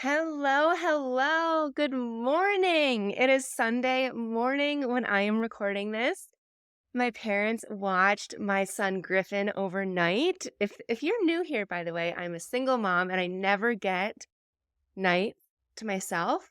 Hello, hello. Good morning. It is Sunday morning when I am recording this. My parents watched my son Griffin overnight. If you're new here, by the way, I'm a single mom and I never get night to myself.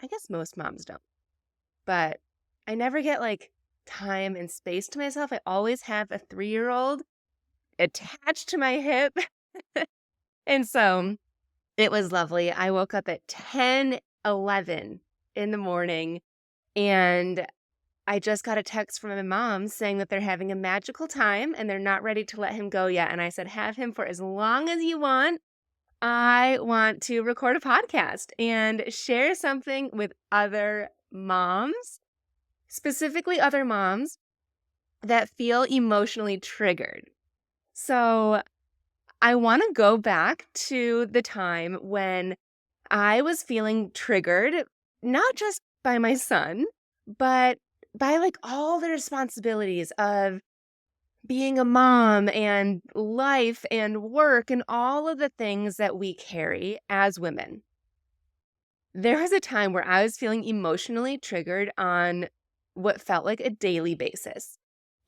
I guess most moms don't, but I never get like time and space to myself. I always have a 3-year-old attached to my hip. And so it was lovely. I woke up at 10:11 in the morning, and I just got a text from my mom saying that they're having a magical time and they're not ready to let him go yet. And I said, have him for as long as you want. I want to record a podcast and share something with other moms, specifically other moms that feel emotionally triggered. So I want to go back to the time when I was feeling triggered, not just by my son, but by like all the responsibilities of being a mom and life and work and all of the things that we carry as women. There was a time where I was feeling emotionally triggered on what felt like a daily basis.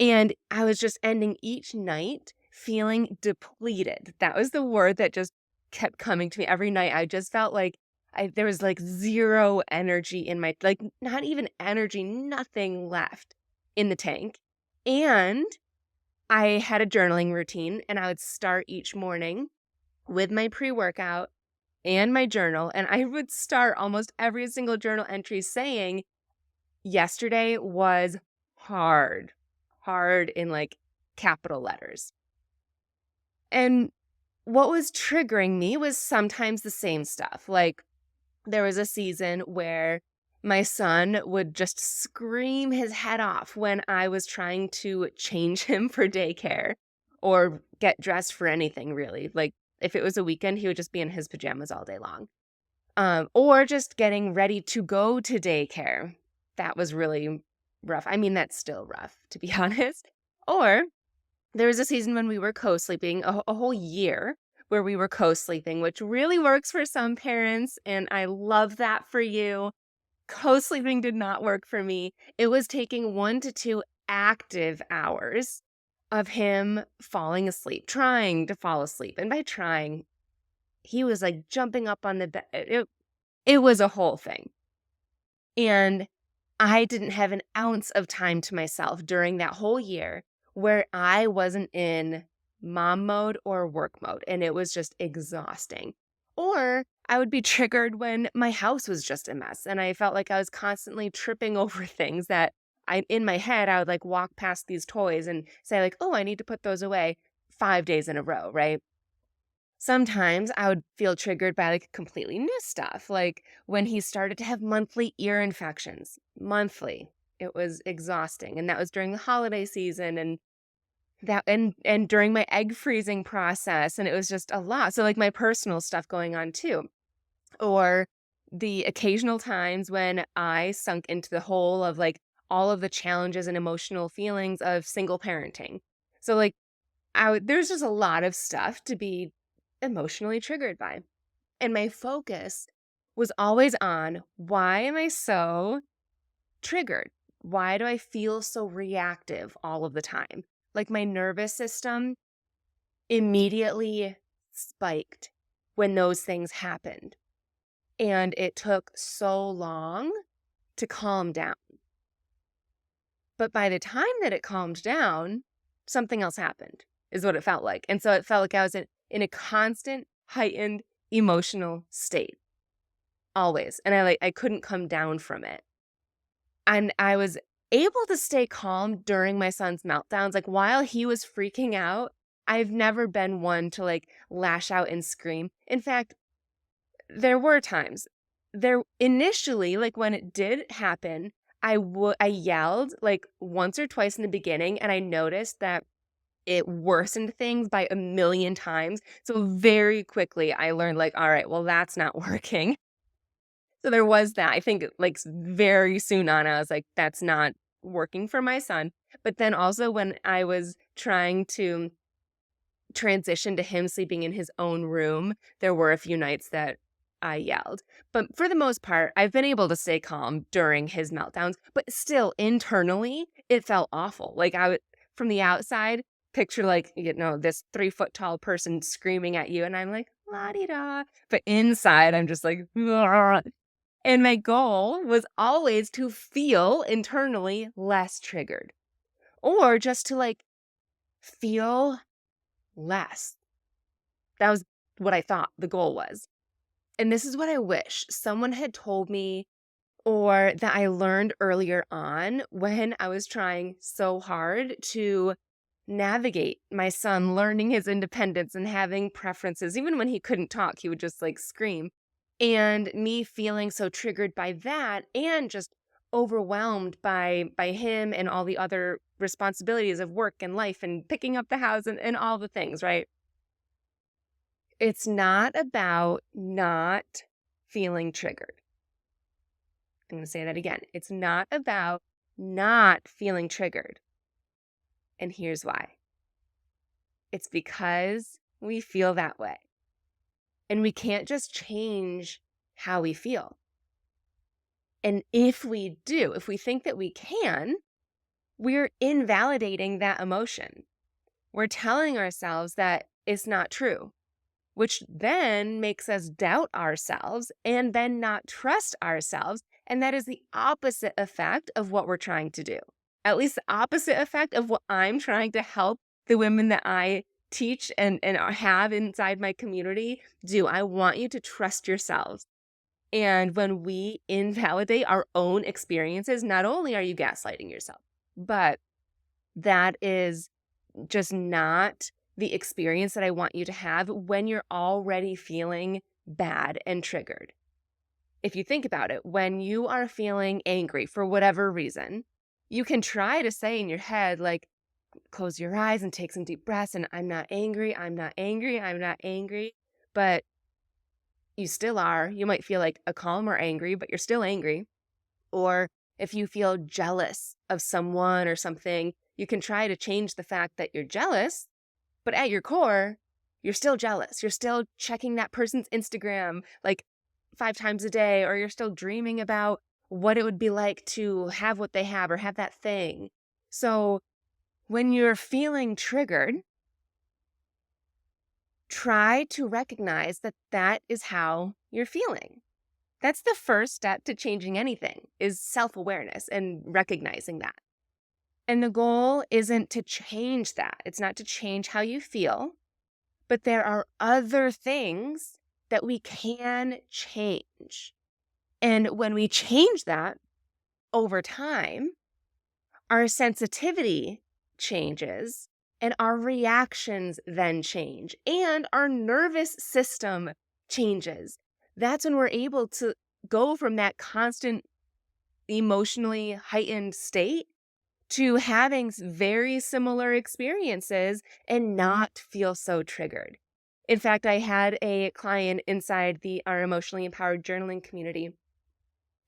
And I was just ending each night feeling depleted. That was the word that just kept coming to me every night. I just felt like there was like zero energy in my, like not even energy, nothing left in the tank. And I had a journaling routine and I would start each morning with my pre-workout and my journal. And I would start almost every single journal entry saying, yesterday was hard, hard in like capital letters. And what was triggering me was sometimes the same stuff. Like there was a season where my son would just scream his head off when I was trying to change him for daycare or get dressed for anything really. Like if it was a weekend, he would just be in his pajamas all day long. Or just getting ready to go to daycare. That was really rough. I mean, that's still rough, to be honest. Or there was a season when we were co-sleeping, a whole year where we were co-sleeping, which really works for some parents, and I love that for you. Co-sleeping did not work for me. It was taking 1 to 2 active hours of him falling asleep, trying to fall asleep. And by trying, he was like jumping up on the bed. It was a whole thing. And I didn't have an ounce of time to myself during that whole year where I wasn't in mom mode or work mode. And it was just exhausting. Or I would be triggered when my house was just a mess and I felt like I was constantly tripping over things that in my head, I would like walk past these toys and say like, oh, I need to put those away 5 days in a row, right? Sometimes I would feel triggered by like completely new stuff, like when he started to have monthly ear infections. Monthly. It was exhausting. And that was during the holiday season and during my egg freezing process. And it was just a lot. So like my personal stuff going on too. Or the occasional times when I sunk into the hole of like all of the challenges and emotional feelings of single parenting. So like there's just a lot of stuff to be emotionally triggered by. And my focus was always on, why am I so triggered? Why do I feel so reactive all of the time? Like my nervous system immediately spiked when those things happened. And it took so long to calm down. But by the time that it calmed down, something else happened, is what it felt like. And so it felt like I was in a constant, heightened emotional state, always. And I couldn't come down from it. And I was able to stay calm during my son's meltdowns. Like while he was freaking out, I've never been one to like lash out and scream. In fact, there were times there initially, like when it did happen, I yelled like once or twice in the beginning, and I noticed that it worsened things by a million times. So very quickly I learned like, all right, well, that's not working. So there was that. I think like very soon on, I was like, that's not working for my son. But then also when I was trying to transition to him sleeping in his own room, there were a few nights that I yelled. But for the most part, I've been able to stay calm during his meltdowns, but still internally, it felt awful. Like I would, from the outside, picture like, this 3 foot tall person screaming at you. And I'm like, la di da. But inside, I'm just like, "Ugh." And my goal was always to feel internally less triggered or just to like feel less. That was what I thought the goal was. And this is what I wish someone had told me or that I learned earlier on when I was trying so hard to navigate my son learning his independence and having preferences. Even when he couldn't talk, he would just like scream. And me feeling so triggered by that and just overwhelmed by him and all the other responsibilities of work and life and picking up the house and all the things, right? It's not about not feeling triggered. I'm going to say that again. It's not about not feeling triggered. And here's why. It's because we feel that way. And we can't just change how we feel. And if we do, if we think that we can, we're invalidating that emotion. We're telling ourselves that it's not true, which then makes us doubt ourselves and then not trust ourselves. And that is the opposite effect of what we're trying to do. At least the opposite effect of what I'm trying to help the women that I teach and have inside my community do. I want you to trust yourselves. And when we invalidate our own experiences, not only are you gaslighting yourself, but that is just not the experience that I want you to have when you're already feeling bad and triggered. If you think about it, when you are feeling angry for whatever reason, you can try to say in your head, like, close your eyes and take some deep breaths and I'm not angry, I'm not angry, I'm not angry. But you still are. You might feel like a calm or angry, but you're still angry. Or if you feel jealous of someone or something, you can try to change the fact that you're jealous, but at your core, you're still jealous. You're still checking that person's Instagram like 5 times a day, or you're still dreaming about what it would be like to have what they have or have that thing. So when you're feeling triggered, try to recognize that that is how you're feeling. That's the first step to changing anything is self-awareness and recognizing that. And the goal isn't to change that. It's not to change how you feel, but there are other things that we can change. And when we change that over time, our sensitivity changes and our reactions then change and our nervous system changes. That's when we're able to go from that constant emotionally heightened state to having very similar experiences and not feel so triggered. In fact, I had a client inside our emotionally empowered journaling community,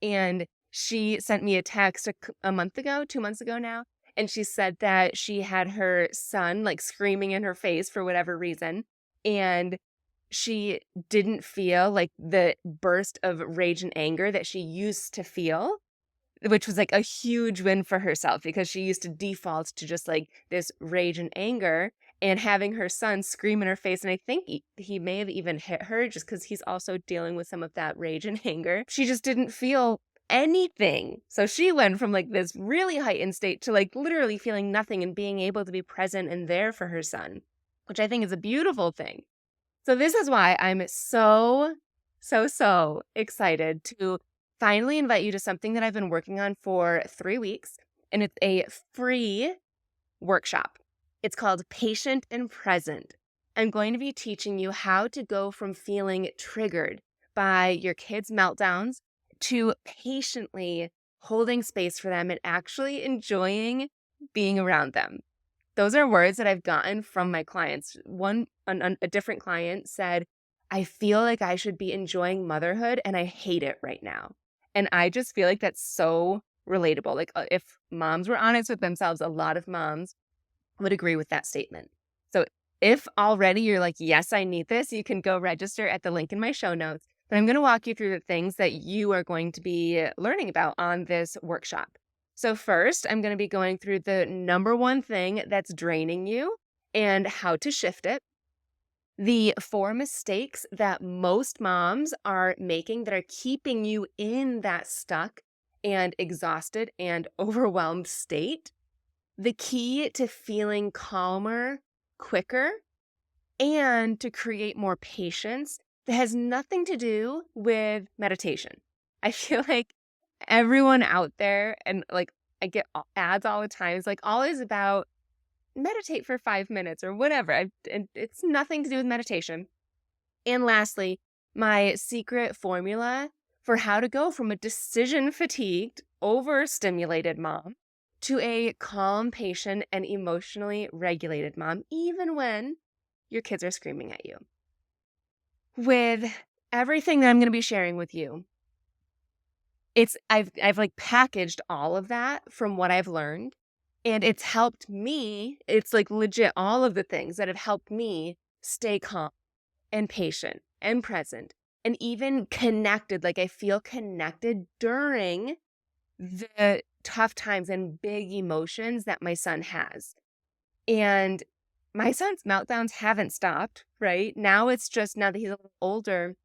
and she sent me a text a month ago, 2 months ago now, and she said that she had her son like screaming in her face for whatever reason, and she didn't feel like the burst of rage and anger that she used to feel, which was like a huge win for herself because she used to default to just like this rage and anger, and having her son scream in her face. And I think he may have even hit her just because he's also dealing with some of that rage and anger. She just didn't feel anything. So she went from like this really heightened state to like literally feeling nothing and being able to be present and there for her son, which I think is a beautiful thing. So this is why I'm so excited to finally invite you to something that I've been working on for 3 weeks, and it's a free workshop. It's called Patient and Present. I'm going to be teaching you how to go from feeling triggered by your kids' meltdowns to patiently holding space for them and actually enjoying being around them. Those are words that I've gotten from my clients. A different client said, I feel like I should be enjoying motherhood and I hate it right now. And I just feel like that's so relatable. Like if moms were honest with themselves, a lot of moms would agree with that statement. So if already you're like, yes, I need this, you can go register at the link in my show notes. But I'm going to walk you through the things that you are going to be learning about on this workshop. So, first, I'm going to be going through the number one thing that's draining you and how to shift it. The 4 mistakes that most moms are making that are keeping you in that stuck and exhausted and overwhelmed state. The key to feeling calmer, quicker, and to create more patience that has nothing to do with meditation. I feel like everyone out there, and like I get ads all the time, it's like always about meditate for 5 minutes or whatever. And it's nothing to do with meditation. And lastly, my secret formula for how to go from a decision fatigued, overstimulated mom to a calm, patient, and emotionally regulated mom, even when your kids are screaming at you. With everything that I'm going to be sharing with you, I've like packaged all of that from what I've learned, and it's helped me. It's like legit all of the things that have helped me stay calm and patient and present and even connected. Like I feel connected during the tough times and big emotions that my son has. And my son's meltdowns haven't stopped, right? Now it's just now that he's a little older,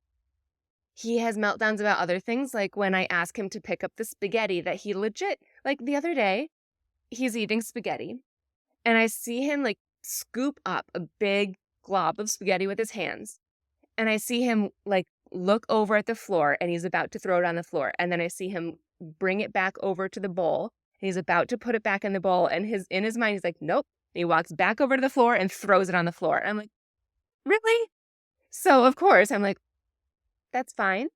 he has meltdowns about other things. Like when I ask him to pick up the spaghetti that he legit, like the other day, he's eating spaghetti and I see him like scoop up a big glob of spaghetti with his hands. And I see him like look over at the floor and he's about to throw it on the floor. And then I see him bring it back over to the bowl. And he's about to put it back in the bowl. And in his mind, he's like, nope. And he walks back over to the floor and throws it on the floor. And I'm like, really? So of course I'm like, that's fine.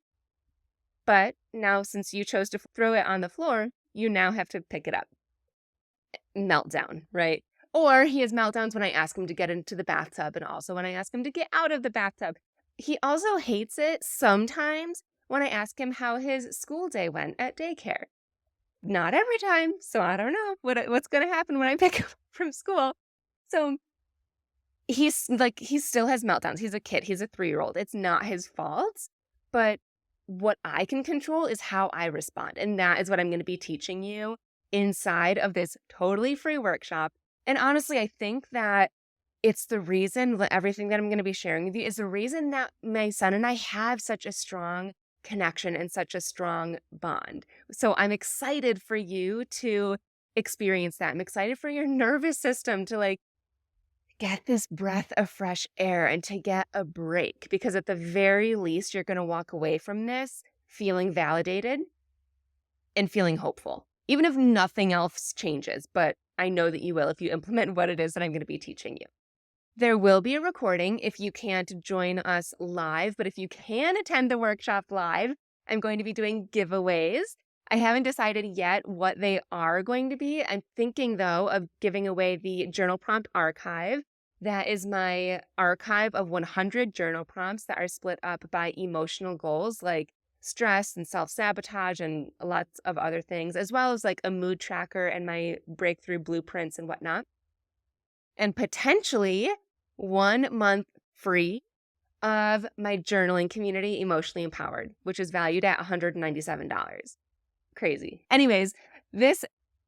But now since you chose to throw it on the floor, you now have to pick it up. Meltdown, right? Or he has meltdowns when I ask him to get into the bathtub and also when I ask him to get out of the bathtub. He also hates it sometimes when I ask him how his school day went at daycare. Not every time, so I don't know what's going to happen when I pick him up from school. So he still has meltdowns. He's a kid. He's a 3-year-old. It's not his fault, but what I can control is how I respond. And that is what I'm going to be teaching you inside of this totally free workshop. And honestly, I think that it's the reason that everything that I'm going to be sharing with you is the reason that my son and I have such a strong connection and such a strong bond. So I'm excited for you to experience that. I'm excited for your nervous system to like get this breath of fresh air and to get a break, because at the very least, you're going to walk away from this feeling validated and feeling hopeful, even if nothing else changes. But I know that you will if you implement what it is that I'm going to be teaching you. There will be a recording if you can't join us live, but if you can attend the workshop live, I'm going to be doing giveaways. I haven't decided yet what they are going to be. I'm thinking, though, of giving away the journal prompt archive. That is my archive of 100 journal prompts that are split up by emotional goals like stress and self-sabotage and lots of other things, as well as like a mood tracker and my breakthrough blueprints and whatnot. And potentially 1 month free of my journaling community, Emotionally Empowered, which is valued at $197. Crazy. Anyways, this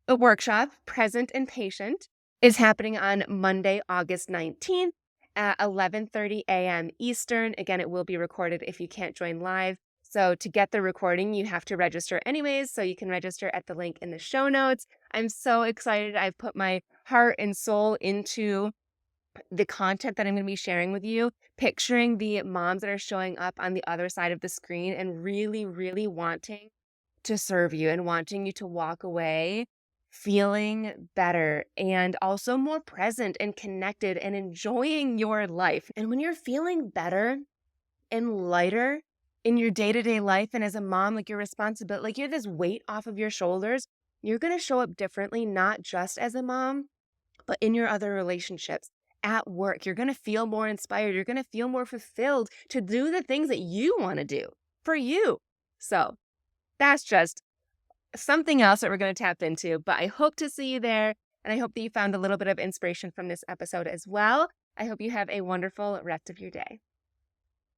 workshop, Present and Patient, is happening on Monday, August 19th at 11:30 a.m. Eastern. Again, it will be recorded if you can't join live. So to get the recording, you have to register anyways. So you can register at the link in the show notes. I'm so excited. I've put my heart and soul into the content that I'm going to be sharing with you, picturing the moms that are showing up on the other side of the screen and really, really wanting to serve you and wanting you to walk away feeling better and also more present and connected and enjoying your life. And when you're feeling better and lighter in your day-to-day life and as a mom, like your responsibility, like you're this weight off of your shoulders, you're going to show up differently, not just as a mom, but in your other relationships. At work, you're going to feel more inspired. You're going to feel more fulfilled to do the things that you want to do for you. So that's just something else that we're going to tap into. But I hope to see you there. And I hope that you found a little bit of inspiration from this episode as well. I hope you have a wonderful rest of your day.